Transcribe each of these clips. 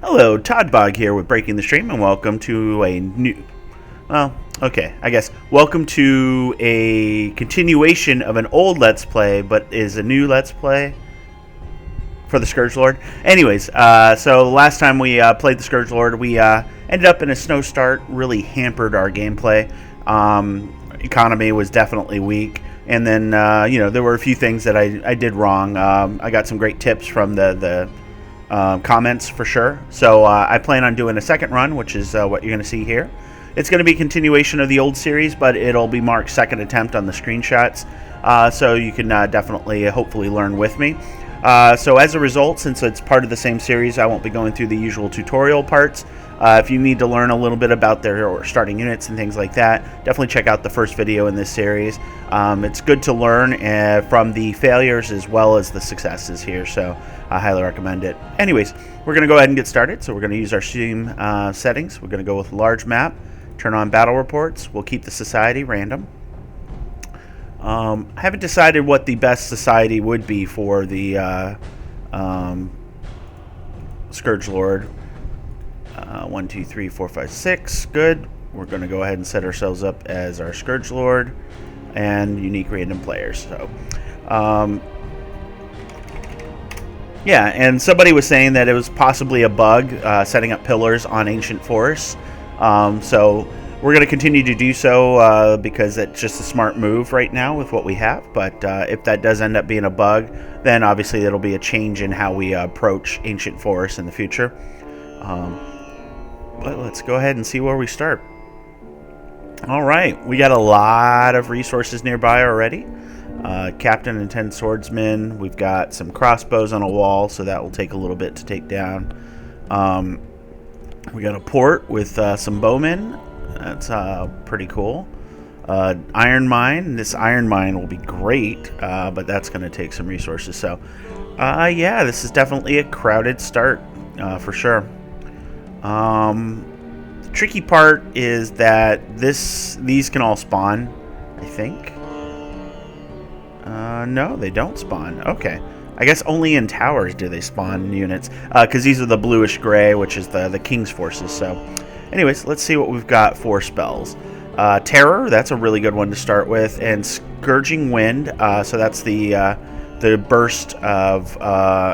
Hello, Todd Bog here with Breaking the Stream, and welcome to a new... Well, okay, I guess. Welcome to a continuation of an old Let's Play, but is a new Let's Play for the Scourge Lord. Anyways, so last time we played the Scourge Lord, we ended up in a snow start, really hampered our gameplay. Economy was definitely weak. And then, there were a few things that I did wrong. I got some great tips from the comments for sure. So I plan on doing a second run, which is what you're going to see here. It's going to be a continuation of the old series, but it'll be Mark's second attempt on the screenshots. So you can definitely, hopefully, learn with me. So as a result, since it's part of the same series, I won't be going through the usual tutorial parts. If you need to learn a little bit about their starting units and things like that, definitely check out the first video in this series. It's good to learn from the failures as well as the successes here, so I highly recommend it. Anyways, we're going to go ahead and get started. So we're going to use our Steam settings. We're going to go with large map, turn on battle reports. We'll keep the society random. I haven't decided what the best society would be for the Scourge Lord. 1, 2, 3, 4, 5, 6. Good. We're going to go ahead and set ourselves up as our Scourge Lord and unique random players. So, yeah, and somebody was saying that it was possibly a bug setting up pillars on ancient forests. So we're going to continue to do so because it's just a smart move right now with what we have. But if that does end up being a bug, then obviously it'll be a change in how we approach ancient forests in the future. But let's go ahead and see where we start. All right, we got a lot of resources nearby already. Captain and 10 swordsmen. We've got some crossbows on a wall, so that will take a little bit to take down. We got a port with some bowmen. That's pretty cool. Iron mine. This iron mine will be great, but that's going to take some resources. So, yeah, this is definitely a crowded start for sure. The tricky part is that these can all spawn, I think. No, they don't spawn. Okay. I guess only in towers do they spawn units, because these are the bluish gray, which is the King's forces. So, anyways, let's see what we've got for spells. Terror, that's a really good one to start with, and Scourging Wind, so that's the burst of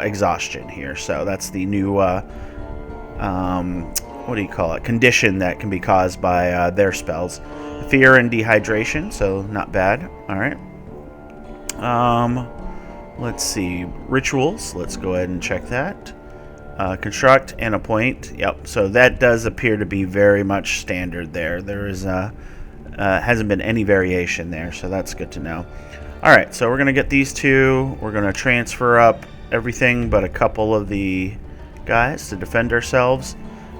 exhaustion here. So that's the new what do you call it? Condition that can be caused by their spells. Fear and dehydration, so not bad. All right. Let's see. Rituals. Let's go ahead and check that. Construct and appoint. Yep. So that does appear to be very much standard there. There is hasn't been any variation there, so that's good to know. All right. So we're gonna get these two. We're gonna transfer up everything but a couple of the guys to defend ourselves.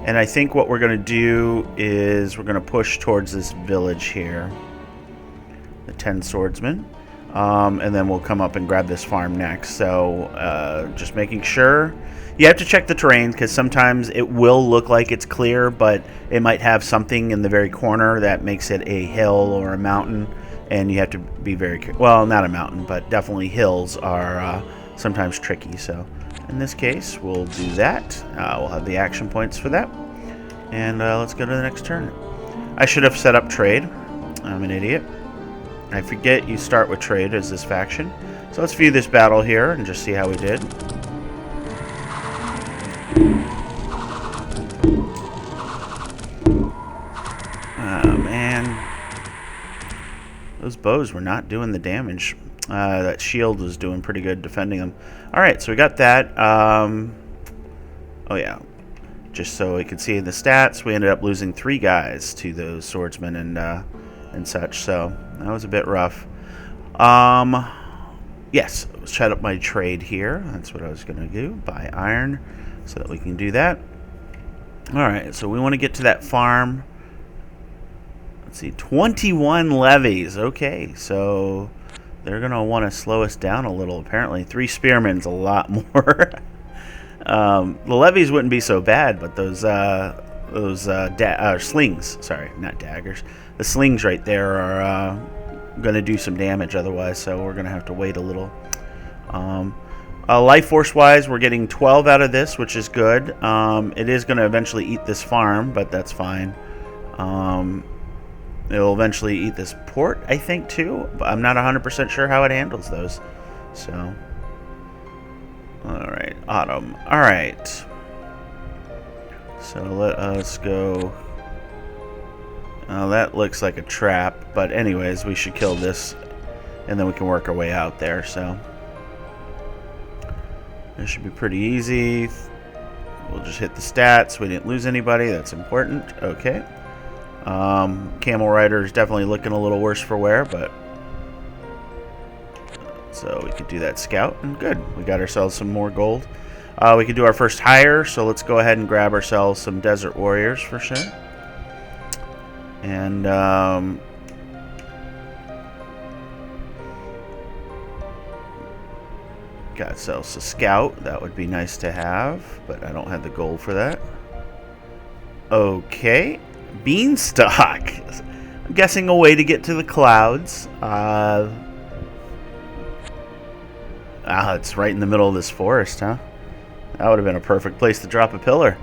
And I think what we're going to do is we're going to push towards this village here. The 10 swordsmen. And then we'll come up and grab this farm next. So just making sure. You have to check the terrain because sometimes it will look like it's clear, but it might have something in the very corner that makes it a hill or a mountain. And you have to be very careful. Well, not a mountain, but definitely hills are sometimes tricky. So in this case, we'll do that. We'll have the action points for that. And let's go to the next turn. I should have set up trade. I'm an idiot. I forget you start with trade as this faction. So let's view this battle here and just see how we did. Oh, man. Those bows were not doing the damage. That shield was doing pretty good defending them. Alright, so we got that. Oh yeah. Just so we could see the stats, we ended up losing 3 guys to those swordsmen and such, so that was a bit rough. Yes, let's chat up my trade here. That's what I was going to do. Buy iron so that we can do that. Alright, so we want to get to that farm. Let's see, 21 levies. Okay, so they're going to want to slow us down a little, apparently. 3 spearmen's a lot more. The levies wouldn't be so bad, but those slings, sorry, not daggers. The slings right there are going to do some damage otherwise, so we're going to have to wait a little. Life force wise, we're getting 12 out of this, which is good. It is going to eventually eat this farm, but that's fine. It'll eventually eat this port, I think, too. But I'm not 100% sure how it handles those. So, alright, autumn. Alright. So let us go. That looks like a trap, but anyways, we should kill this, and then we can work our way out there, so. This should be pretty easy. We'll just hit the stats. We didn't lose anybody. That's important. Okay. Camel Rider is definitely looking a little worse for wear, but so we could do that scout, and good. We got ourselves some more gold. We could do our first hire, so let's go ahead and grab ourselves some Desert Warriors for sure. And got ourselves a scout. That would be nice to have, but I don't have the gold for that. Okay. Beanstalk. I'm guessing a way to get to the clouds. It's right in the middle of this forest, huh? That would have been a perfect place to drop a pillar.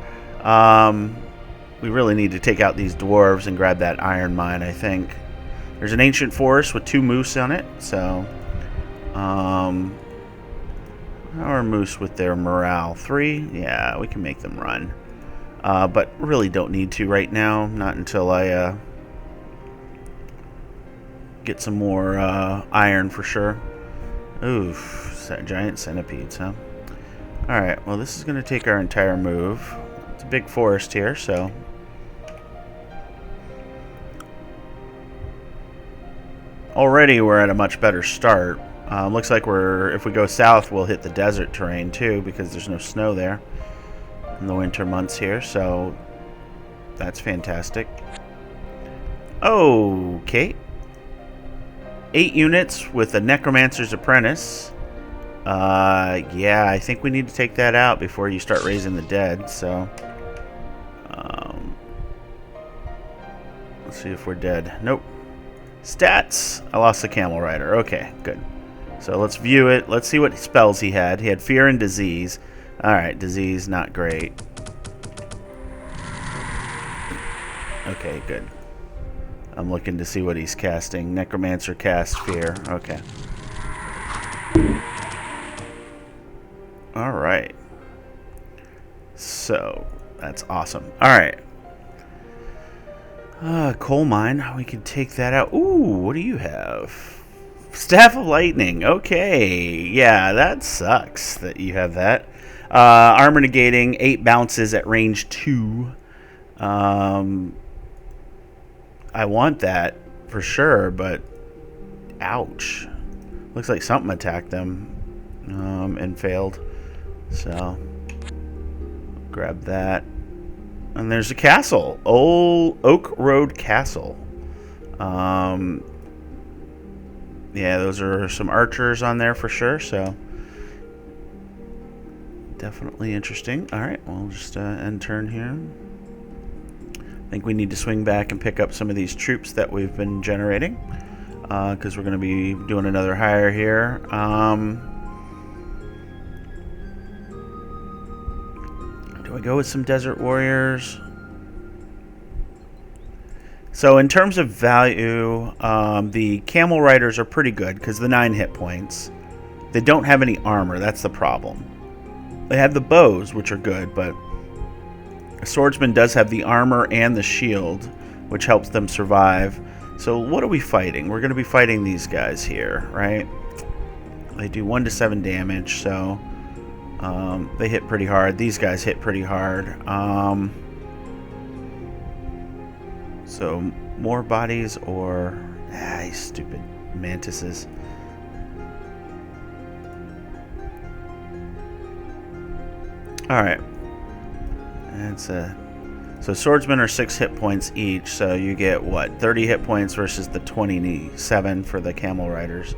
We really need to take out these dwarves and grab that iron mine, I think. There's an ancient forest with 2 moose on it, so how are moose with their morale? 3? Yeah, we can make them run. But really don't need to right now. Not until I get some more iron for sure. Oof, giant centipedes, huh? Alright, well this is going to take our entire move. It's a big forest here, so. Already we're at a much better start. Looks like if we go south, we'll hit the desert terrain too, because there's no snow there in the winter months here, so that's fantastic. Okay. 8 units with a Necromancer's Apprentice. Yeah, I think we need to take that out before you start raising the dead, so. Let's see if we're dead. Nope. Stats. I lost the Camel Rider. Okay, good. So let's view it. Let's see what spells he had. He had Fear and Disease. Alright, Disease, not great. Okay, good. I'm looking to see what he's casting. Necromancer cast Fear. Okay. Alright. So, that's awesome. Alright. Coal mine. We can take that out. Ooh, what do you have? Staff of Lightning. Okay. Yeah, that sucks that you have that. Armor negating. 8 bounces at range 2. I want that for sure, but ouch. Looks like something attacked them and failed. So, grab that. And there's a castle. Old Oak Road Castle. Yeah, those are some archers on there for sure, so definitely interesting. Alright, we'll just end turn here. I think we need to swing back and pick up some of these troops that we've been generating, because we're going to be doing another hire here. Do I go with some Desert Warriors? So in terms of value, the Camel Riders are pretty good because the 9 hit points. They don't have any armor. That's the problem. They have the bows, which are good, but a swordsman does have the armor and the shield, which helps them survive. So what are we fighting? We're going to be fighting these guys here, right? They do 1 to 7 damage, so they hit pretty hard. These guys hit pretty hard. So more bodies or stupid mantises. All right. So swordsmen are 6 hit points each, so you get what, 30 hit points versus the 27 for the Camel Riders,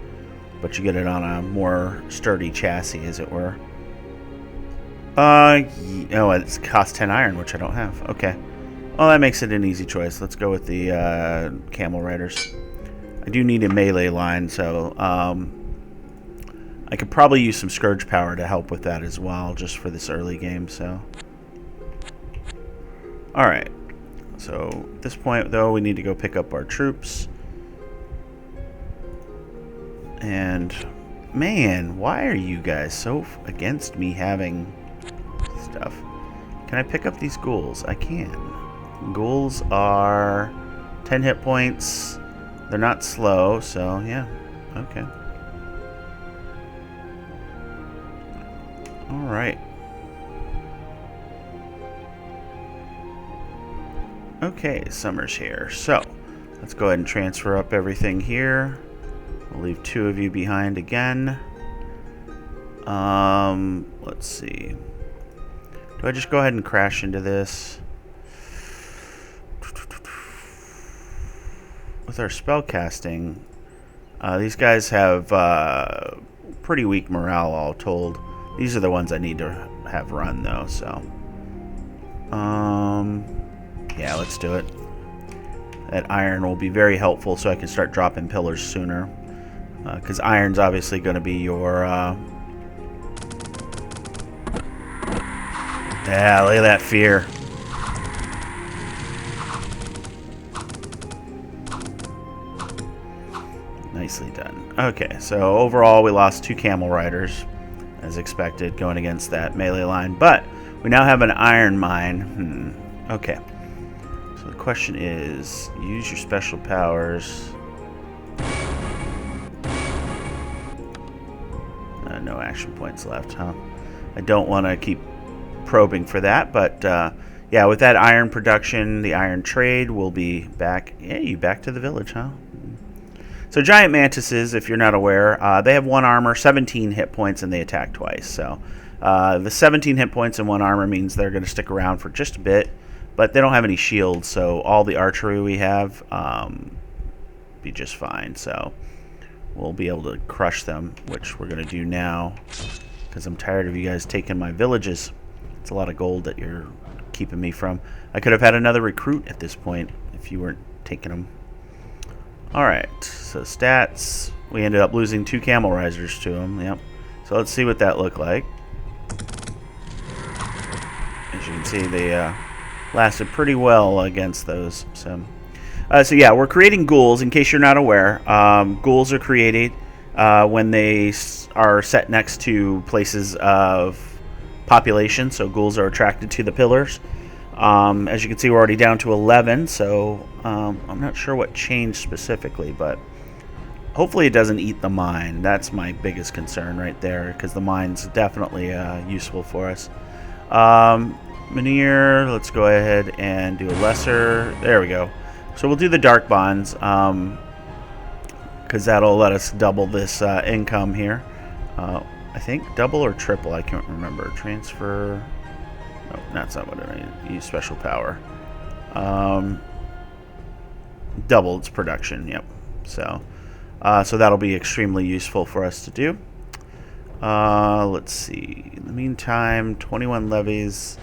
but you get it on a more sturdy chassis, as it were. Oh, it's cost 10 iron, which I don't have. Okay, well that makes it an easy choice. Let's go with the Camel Riders. I do need a melee line, so I could probably use some Scourge power to help with that as well, just for this early game, so. Alright. So, at this point, though, we need to go pick up our troops. And, man, why are you guys so against me having stuff? Can I pick up these ghouls? I can. Ghouls are 10 hit points. They're not slow, so, yeah. Okay. Alright. Okay, summer's here. So, let's go ahead and transfer up everything here. We'll leave 2 of you behind again. Let's see. Do I just go ahead and crash into this? With our spell casting, these guys have pretty weak morale all told. These are the ones I need to have run though, so. Yeah, let's do it. That iron will be very helpful so I can start dropping pillars sooner. Because iron's obviously going to be your... Yeah, look at that fear. Nicely done. Okay, so overall we lost 2 camel riders, as expected, going against that melee line. But we now have an iron mine. Okay. So the question is, use your special powers. No action points left, huh? I don't want to keep probing for that, but yeah, with that iron production, the iron trade will be back. Yeah, you back to the village, huh? So giant mantises, if you're not aware, they have 1 armor, 17 hit points, and they attack twice. So the 17 hit points and 1 armor means they're going to stick around for just a bit, but they don't have any shields, so all the archery we have be just fine. So we'll be able to crush them, which we're going to do now, because I'm tired of you guys taking my villages. It's a lot of gold that you're keeping me from. I could have had another recruit at this point if you weren't taking them. Alright, so stats. We ended up losing 2 camel risers to them. Yep. So let's see what that looked like. As you can see, they lasted pretty well against those. So yeah, we're creating ghouls, in case you're not aware. Ghouls are created when they are set next to places of population, so ghouls are attracted to the pillars. As you can see, we're already down to 11, so I'm not sure what changed specifically, but hopefully it doesn't eat the mine. That's my biggest concern right there, because the mine's definitely useful for us. Veneer, let's go ahead and do a lesser. There we go. So we'll do the dark bonds, because that'll let us double this income here. I think double or triple, I can't remember. Transfer. No, that's not what I mean. Use special power. Double its production, yep. So that'll be extremely useful for us to do. Let's see. In the meantime, 21 levies.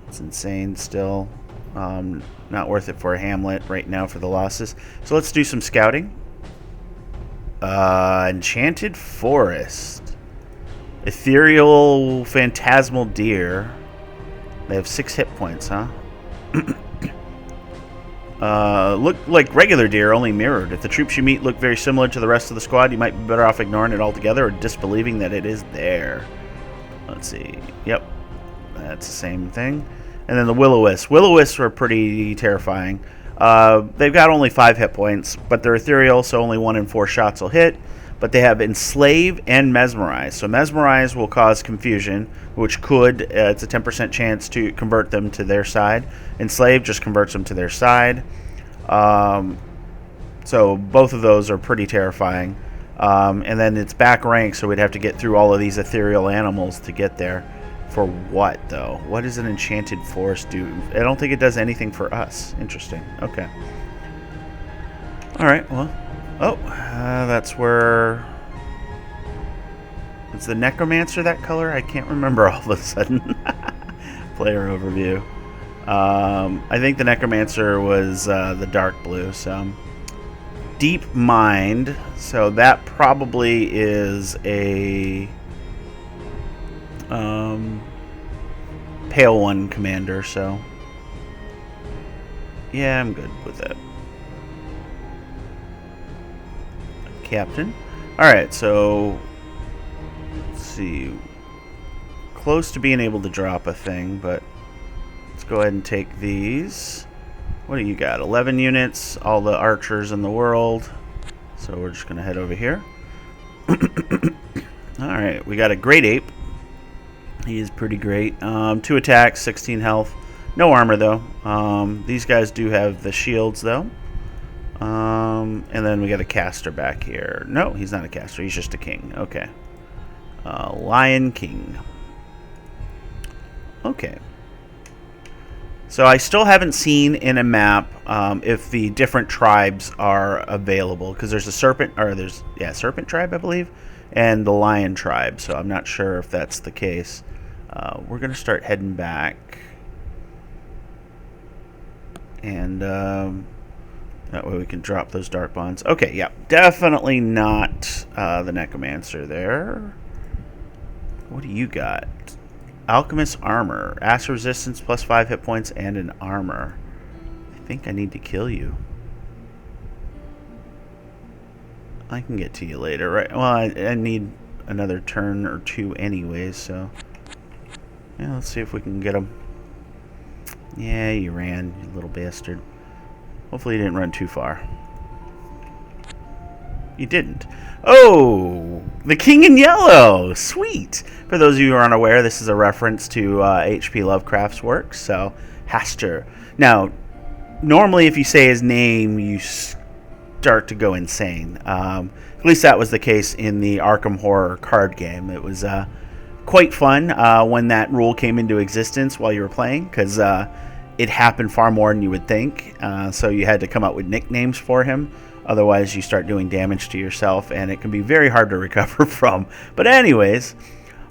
It's insane still. Not worth it for a hamlet right now for the losses. So let's do some scouting. Enchanted Forest. Ethereal Phantasmal Deer. They have 6 hit points, huh? Look like regular deer, only mirrored. If the troops you meet look very similar to the rest of the squad, you might be better off ignoring it altogether or disbelieving that it is there. Let's see. Yep. That's the same thing. And then the Willowists. Willowists were pretty terrifying. They've got only 5 hit points, but they're ethereal, so only 1 in 4 shots will hit. But they have Enslave and Mesmerize. So Mesmerize will cause confusion, which could, it's a 10% chance to convert them to their side. Enslave just converts them to their side. So both of those are pretty terrifying. And then it's back rank, so we'd have to get through all of these ethereal animals to get there. For what, though? What does an Enchanted Forest do? I don't think it does anything for us. Interesting. Okay. Alright, well. Oh, that's where... Is the Necromancer that color? I can't remember all of a sudden. Player overview. I think the Necromancer was the dark blue, so... Deep Mind, so that probably is a Pale One commander, so yeah, I'm good with that. Captain. Alright, so let's see. Close to being able to drop a thing, but let's go ahead and take these. What do you got? 11 units, all the archers in the world. So we're just going to head over here. Alright, we got a Great Ape. He is pretty great. 2 attacks, 16 health. No armor, though. These guys do have the shields, though. And then we got a caster back here. No, he's not a caster. He's just a king. Okay. Lion King. Okay. So I still haven't seen in a map if the different tribes are available, because there's a serpent, or there's serpent tribe, I believe, and the lion tribe. So I'm not sure if that's the case. We're gonna start heading back, and that way we can drop those dark bonds. Okay, yeah, definitely not the necromancer there. What do you got? Alchemist armor. Acid resistance, plus 5 hit points, and an armor. I think I need to kill you. I can get to you later, right? Well, I need another turn or two anyways, so... yeah, let's see if we can get him. Yeah, you ran, you little bastard. Hopefully you didn't run too far. You didn't. Oh, the King in Yellow. Sweet. For those of you who are unaware, this is a reference to H.P. Lovecraft's works. So, Hastur. Now, normally if you say his name, you start to go insane. At least that was the case in the Arkham Horror card game. It was quite fun when that rule came into existence while you were playing, because it happened far more than you would think. So you had to come up with nicknames for him. Otherwise, you start doing damage to yourself, and it can be very hard to recover from. But anyways,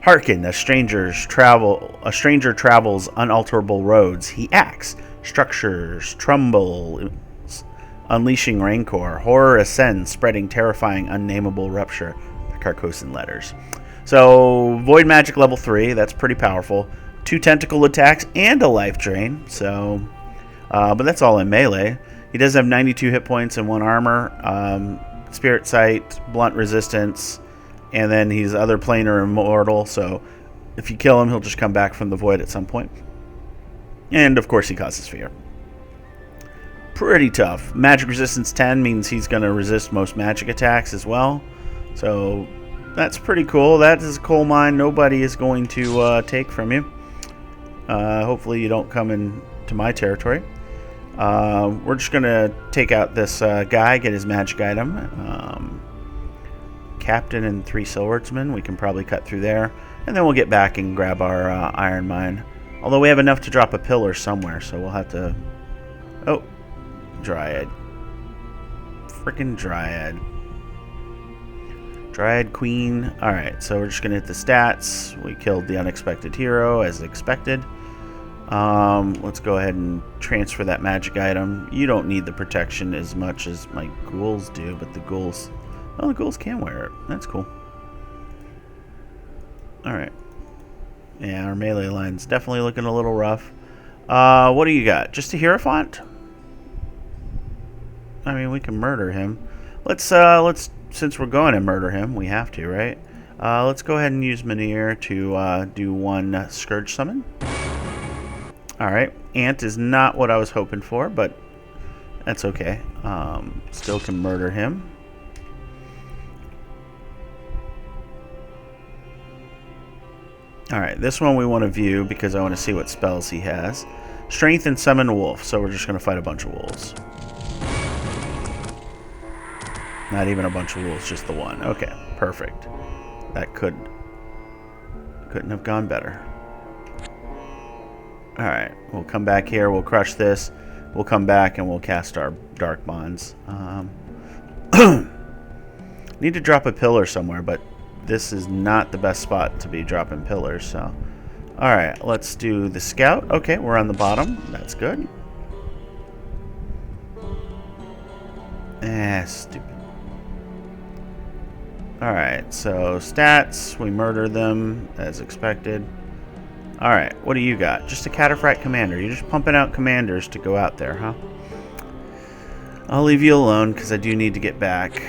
hearken, a stranger travels unalterable roads. He acts. Structures tremble, unleashing rancor. Horror ascends, spreading terrifying, unnameable rupture. The Carcosan letters. So, Void Magic level 3, that's pretty powerful. 2 tentacle attacks and a life drain. So, but that's all in melee. He does have 92 hit points and 1 armor, Spirit Sight, Blunt Resistance, and then he's other planar immortal, so if you kill him, he'll just come back from the void at some point. And, of course, he causes fear. Pretty tough. Magic Resistance 10 means he's going to resist most magic attacks as well, so that's pretty cool. That is a coal mine nobody is going to take from you. Hopefully you don't come into my territory. We're just going to take out this guy, get his magic item. Captain and 3 swordsmen. We can probably cut through there. And then we'll get back and grab our iron mine. Although we have enough to drop a pillar somewhere, so we'll have to... oh, Dryad. Frickin' Dryad. Dryad Queen. Alright, so we're just going to hit the stats. We killed the unexpected hero, as expected. Let's go ahead and transfer that magic item. You don't need the protection as much as my ghouls do, but the ghouls... well, the ghouls can wear it. That's cool. Alright. Yeah, our melee line's definitely looking a little rough. What do you got? Just a Hierophant? I mean, we can murder him. Let's, since we're going to murder him, we have to, right? Let's go ahead and use Manir to, do 1 Scourge Summon. Alright, Ant is not what I was hoping for, but that's okay. Still can murder him. Alright, this one we want to view because I want to see what spells he has. Strength and Summon Wolf, so we're just going to fight a bunch of wolves. Not even a bunch of wolves, just the one. Okay, perfect. That couldn't have gone better. Alright, we'll come back here, we'll crush this, we'll come back and we'll cast our Dark Bonds. Need to drop a pillar somewhere, but this is not the best spot to be dropping pillars, so... alright, let's do the Scout. Okay, we're on the bottom, that's good. Stupid. Alright, so stats. We murder them as expected. Alright, what do you got? Just a cataphract commander. You're just pumping out commanders to go out there, huh? I'll leave you alone because I do need to get back.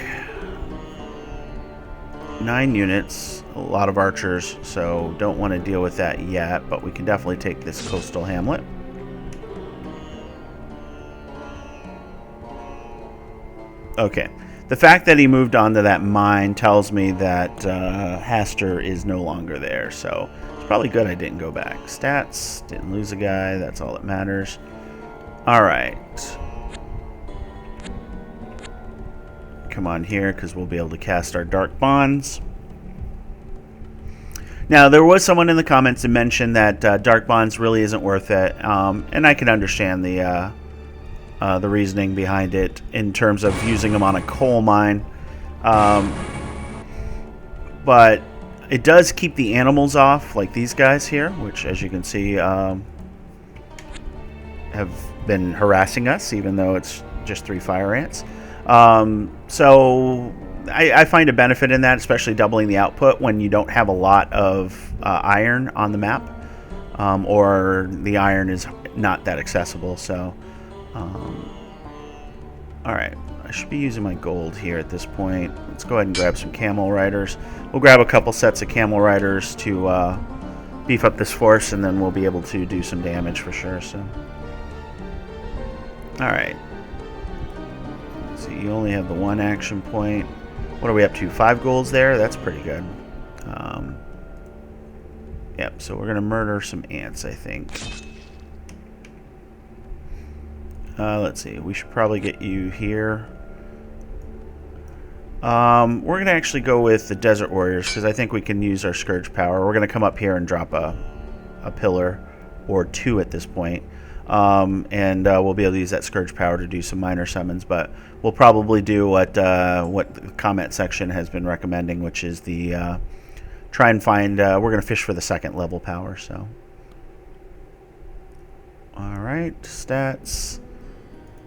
9 units. A lot of archers, so don't want to deal with that yet, but we can definitely take this coastal hamlet. Okay. The fact that he moved on to that mine tells me that Haster is no longer there, so it's probably good I didn't go back. Stats, didn't lose a guy, that's all that matters. Alright. Come on here, because we'll be able to cast our Dark Bonds. Now, there was someone in the comments that mentioned that Dark Bonds really isn't worth it, and I can understand the reasoning behind it in terms of using them on a coal mine. But it does keep the animals off, like these guys here, which, as you can see, have been harassing us, even though it's just 3 fire ants. So I find a benefit in that, especially doubling the output when you don't have a lot of iron on the map, or the iron is not that accessible. So alright, I should be using my gold here at this point. Let's go ahead and grab some camel riders. We'll grab a couple sets of camel riders to beef up this force, and then we'll be able to do some damage for sure. So, alright. So you only have the 1 action point. What are we up to? 5 golds there? That's pretty good. Yep, so we're going to murder some ants, I think. Let's see. We should probably get you here. We're going to actually go with the Desert Warriors because I think we can use our Scourge power. We're going to come up here and drop a pillar or 2 at this point. And we'll be able to use that Scourge power to do some minor summons, but we'll probably do what the comment section has been recommending, which is the try and find. We're going to fish for the 2nd level power. So, all right, stats.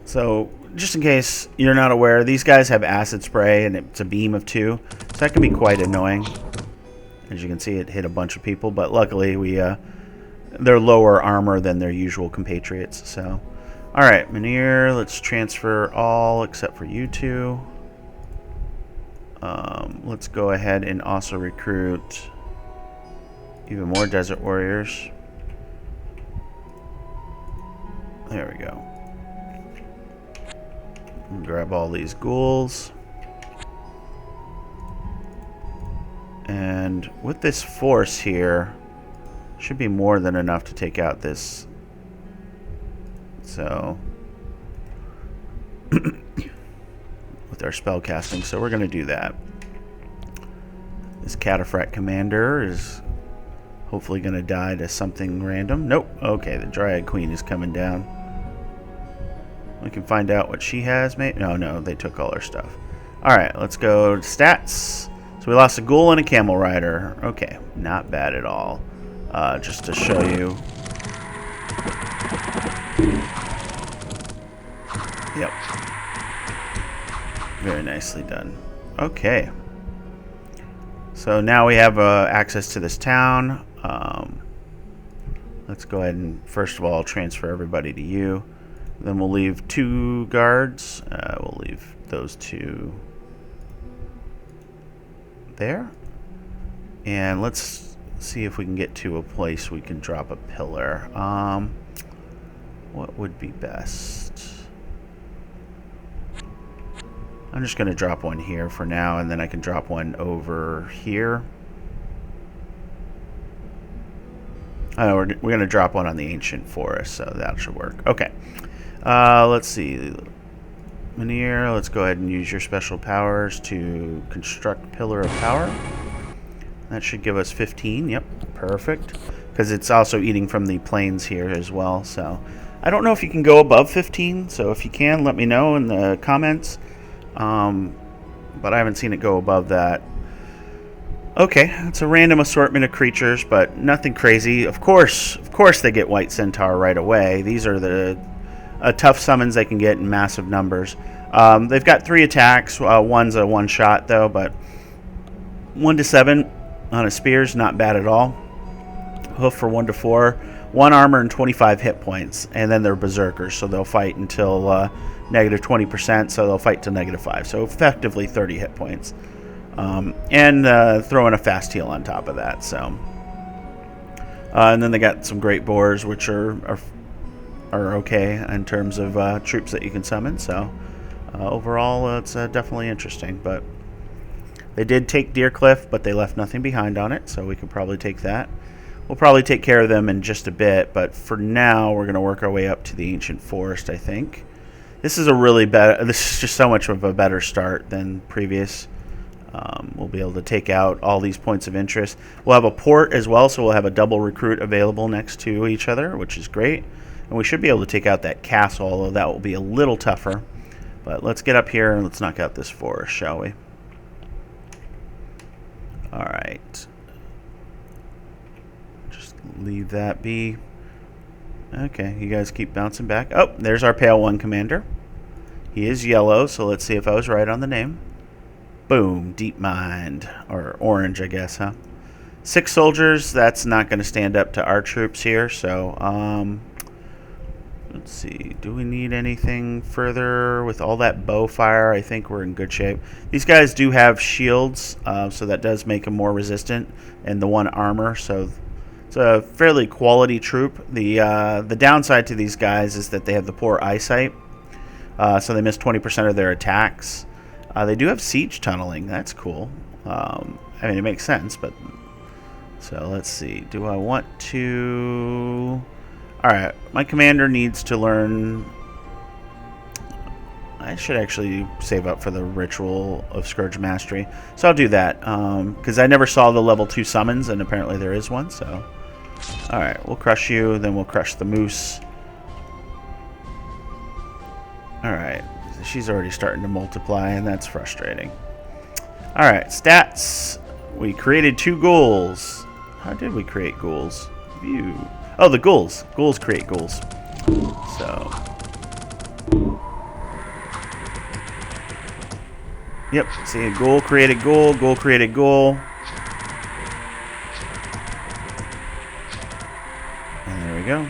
So, just in case you're not aware, these guys have acid spray, and it's a beam of 2, so that can be quite annoying. As you can see, it hit a bunch of people, but luckily they're lower armor than their usual compatriots. So, all right, Mynheer, let's transfer all except for you 2. Let's go ahead and also recruit even more Desert Warriors. There we go. Grab all these ghouls. And with this force here, should be more than enough to take out this. So, with our spell casting, so we're going to do that. This Cataphract Commander is hopefully going to die to something random. Nope. Okay, the Dryad Queen is coming down. We can find out what she has, mate. No, they took all our stuff. Alright, let's go to stats. So we lost a ghoul and a camel rider. Okay, not bad at all. Just to show you. Yep. Very nicely done. Okay. So now we have access to this town. Let's go ahead and first of all transfer everybody to you. Then we'll leave 2 guards. We'll leave those 2 there. And let's see if we can get to a place we can drop a pillar. What would be best? I'm just going to drop one here for now, and then I can drop one over here. We're going to drop one on the Ancient Forest, so that should work. Okay. Let's see. Mynheer, let's go ahead and use your special powers to construct Pillar of Power. That should give us 15. Yep, perfect. Because it's also eating from the plains here as well. So I don't know if you can go above 15. So if you can, let me know in the comments. But I haven't seen it go above that. Okay, it's a random assortment of creatures, but nothing crazy. Of course they get White Centaur right away. These are the tough summons they can get in massive numbers. They've got 3 attacks. One's a one-shot, though, but 1 to 7 on a spear is not bad at all. Hoof for 1 to 4. 1 armor and 25 hit points. And then they're berserkers, so they'll fight until negative 20%, so they'll fight to negative 5. So effectively 30 hit points. And throw in a fast heal on top of that. So, and then they got some great boars, which are okay in terms of troops that you can summon. So overall, it's definitely interesting. But they did take Deercliff, but they left nothing behind on it, so we could probably take that. We'll probably take care of them in just a bit, but for now, we're going to work our way up to the Ancient Forest, I think. This is this is just so much of a better start than previous. We'll be able to take out all these points of interest. We'll have a port as well, so we'll have a double recruit available next to each other, which is great. And we should be able to take out that castle, although that will be a little tougher. But let's get up here and let's knock out this forest, shall we? Alright. Just leave that be. Okay, you guys keep bouncing back. Oh, there's our Pale One commander. He is yellow, so let's see if I was right on the name. Boom, Deep Mind. Or orange, I guess, huh? 6 soldiers, that's not going to stand up to our troops here, so, let's see. Do we need anything further with all that bow fire? I think we're in good shape. These guys do have shields, so that does make them more resistant, and the 1 armor, so it's a fairly quality troop. The downside to these guys is that they have the poor eyesight, so they miss 20% of their attacks. They do have siege tunneling. That's cool. I mean, it makes sense, but... So, let's see. Do I want to... Alright, my commander needs to learn... I should actually save up for the Ritual of Scourge Mastery. So I'll do that, because I never saw the level 2 summons, and apparently there is one, so... Alright, we'll crush you, then we'll crush the moose. Alright. She's already starting to multiply, and that's frustrating. Alright, stats. We created 2 ghouls. How did we create ghouls? View. Oh, the ghouls. Ghouls create ghouls. So. Yep, see, ghoul created ghoul, ghoul created ghoul. And there we go.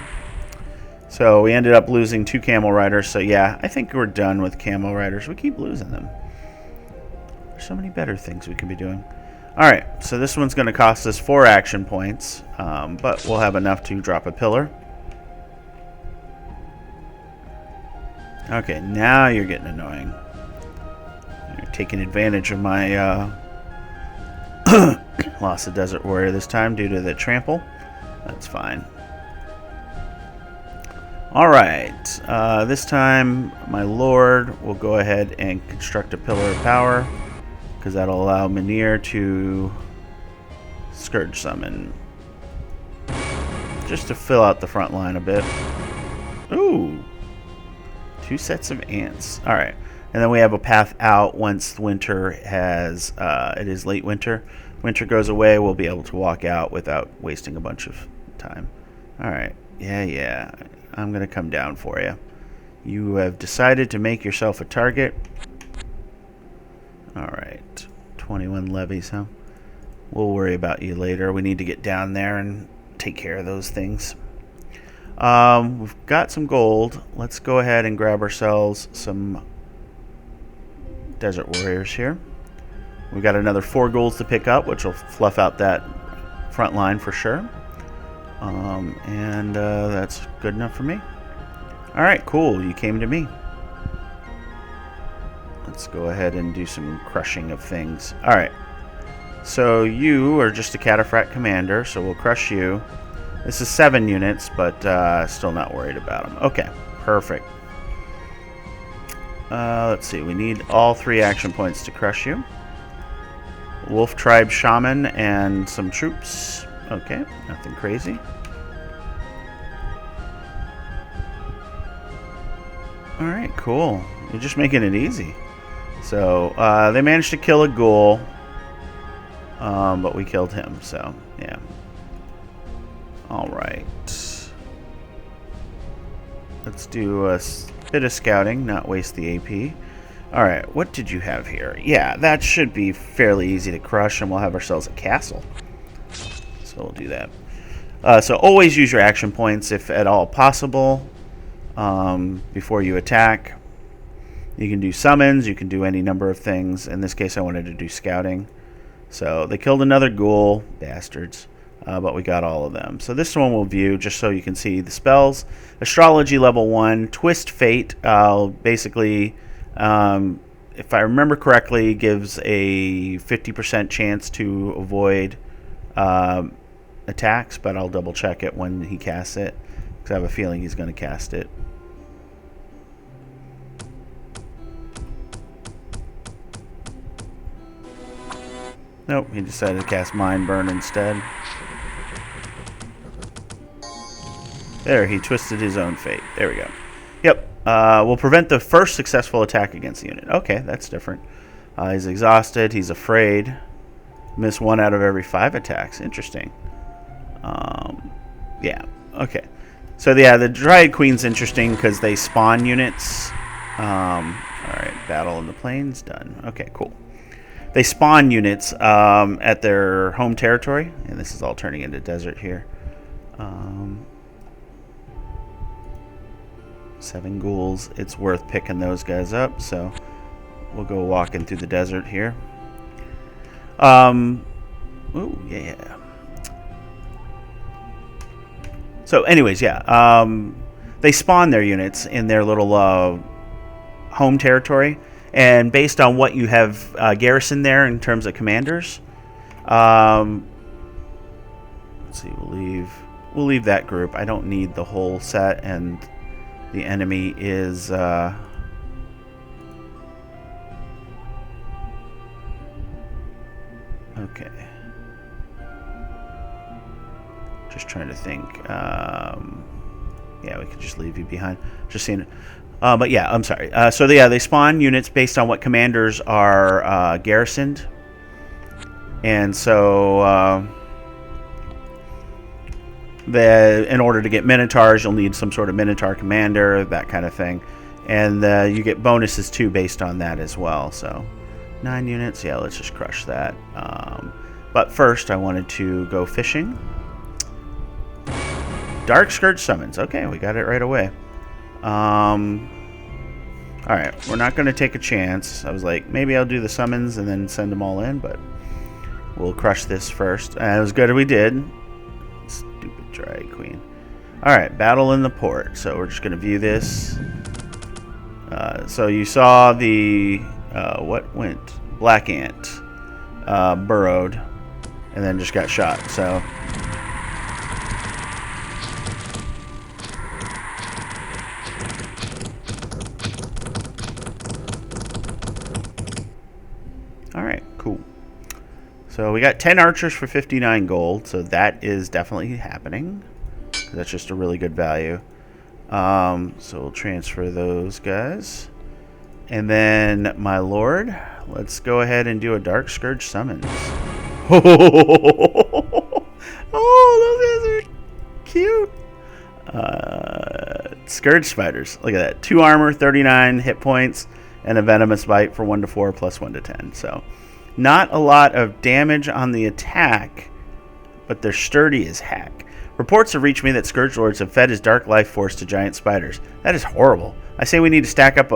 So we ended up losing 2 camel riders. So yeah, I think we're done with camel riders. We keep losing them. There's so many better things we could be doing. Alright, so this one's going to cost us 4 action points. But we'll have enough to drop a pillar. Okay, now you're getting annoying. You're taking advantage of my loss of Desert Warrior this time due to the trample. That's fine. Alright, this time my lord will go ahead and construct a pillar of power, because that'll allow Mynir to Scourge summon. Just to fill out the front line a bit. Ooh! 2 sets of ants. Alright, and then we have a path out once winter has, it is late winter. Winter goes away, we'll be able to walk out without wasting a bunch of time. Alright, yeah. I'm going to come down for you. You have decided to make yourself a target. Alright. 21 levies, huh? We'll worry about you later. We need to get down there and take care of those things. We've got some gold. Let's go ahead and grab ourselves some Desert Warriors here. We've got another 4 golds to pick up, which will fluff out that front line for sure. And that's good enough for me. Alright, cool. You came to me. Let's go ahead and do some crushing of things. Alright. So you are just a Cataphract commander, so we'll crush you. This is 7 units, but still not worried about them. Okay, perfect. Let's see. We need all 3 action points to crush you. Wolf Tribe Shaman and some troops. Okay, nothing crazy. Alright, cool. You're just making it easy. So, they managed to kill a ghoul, but we killed him, so, yeah. Alright. Let's do a bit of scouting, not waste the AP. Alright, what did you have here? Yeah, that should be fairly easy to crush, and we'll have ourselves a castle. So we'll do that. So always use your action points if at all possible before you attack. You can do summons, you can do any number of things. In this case, I wanted to do scouting. So they killed another ghoul, bastards, but we got all of them. So this one we'll view just so you can see the spells. Astrology level 1, Twist Fate, basically, if I remember correctly, gives a 50% chance to avoid attacks, but I'll double check it when he casts it, because I have a feeling he's going to cast it. Nope, he decided to cast Mind Burn instead. There, he twisted his own fate. There we go. Yep, will prevent the first successful attack against the unit. Okay, that's different. He's exhausted, he's afraid. Miss 1 out of every 5 attacks. Interesting. Yeah, okay. So yeah, the Dryad Queen's interesting because they spawn units. Alright, Battle in the Plains, done. Okay, cool. They spawn units at their home territory, and this is all turning into desert here. 7 ghouls. It's worth picking those guys up, so we'll go walking through the desert here. Ooh, yeah. So, anyways, yeah. They spawn their units in their little home territory. And based on what you have garrisoned there in terms of commanders, let's see, we'll leave that group. I don't need the whole set, and the enemy is okay. Just trying to think. Yeah, we could just leave you behind. Just seeing it. But yeah, I'm sorry. So yeah, they spawn units based on what commanders are garrisoned, and so in order to get Minotaurs, you'll need some sort of Minotaur commander, that kind of thing, and you get bonuses too based on that as well. So 9 units. Yeah, let's just crush that. But first, I wanted to go fishing. Dark Scourge summons. Okay, we got it right away. Alright, we're not going to take a chance. I was like, maybe I'll do the summons and then send them all in, but we'll crush this first. And it was good we did. Stupid Dryad Queen. Alright, battle in the port. So we're just going to view this. So you saw the, what went? Black Ant burrowed and then just got shot. So alright, cool. So we got 10 archers for 59 gold, so that is definitely happening. That's just a really good value. So we'll transfer those guys. And then, my lord, let's go ahead and do a Dark Scourge summons. Oh, those guys are cute. Scourge spiders. Look at that. 2 armor, 39 hit points, and a venomous bite for 1 to 4 plus 1 to 10. So, not a lot of damage on the attack, but they're sturdy as heck. Reports have reached me that Scourge Lords have fed his dark life force to giant spiders. That is horrible. I say we need to stack up.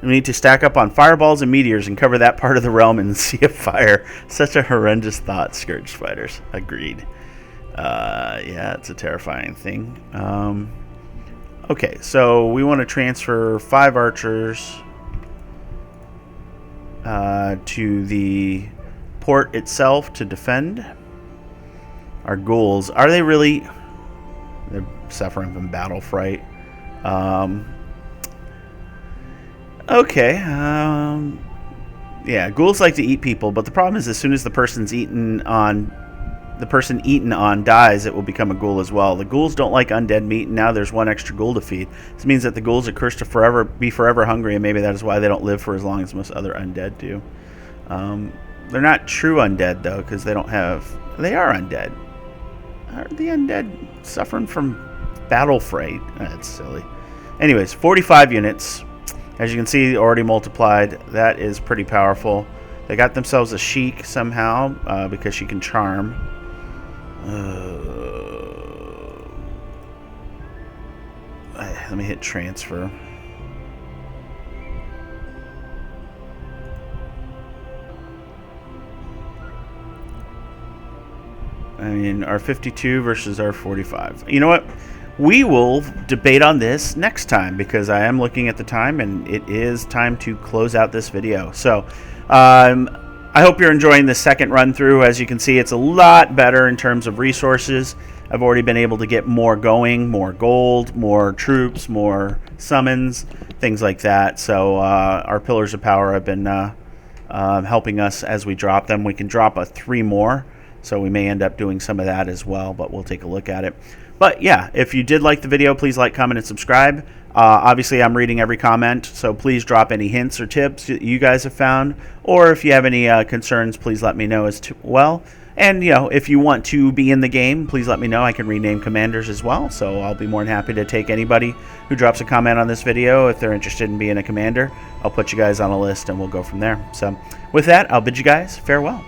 We need to stack up on fireballs and meteors and cover that part of the realm in the sea of fire. Such a horrendous thought, Scourge spiders. Agreed. Yeah, it's a terrifying thing. Okay, so we want to transfer 5 archers to the port itself to defend. Our ghouls, are they really? They're suffering from battle fright. Okay. Yeah, ghouls like to eat people, but the problem is as soon as the person eaten on dies, it will become a ghoul as well. The ghouls don't like undead meat, and now there's 1 extra ghoul to feed. This means that the ghouls are cursed to be forever hungry, and maybe that is why they don't live for as long as most other undead do. They're not true undead, though, because they don't have... They are undead. Are the undead suffering from battle fright? That's silly. Anyways, 45 units. As you can see, already multiplied. That is pretty powerful. They got themselves a Sheik somehow because she can charm. Let me hit transfer. I mean, R52 versus R45. You know what? We will debate on this next time because I am looking at the time and it is time to close out this video. So, I hope you're enjoying the second run through. As you can see, it's a lot better in terms of resources. I've already been able to get more going, more gold, more troops, more summons, things like that. So our Pillars of Power have been helping us as we drop them. We can drop 3 more, so we may end up doing some of that as well, but we'll take a look at it. But yeah, if you did like the video, please like, comment, and subscribe. Obviously, I'm reading every comment, so please drop any hints or tips you guys have found. Or if you have any concerns, please let me know as well. And, you know, if you want to be in the game, please let me know. I can rename commanders as well, so I'll be more than happy to take anybody who drops a comment on this video. If they're interested in being a commander, I'll put you guys on a list and we'll go from there. So with that, I'll bid you guys farewell.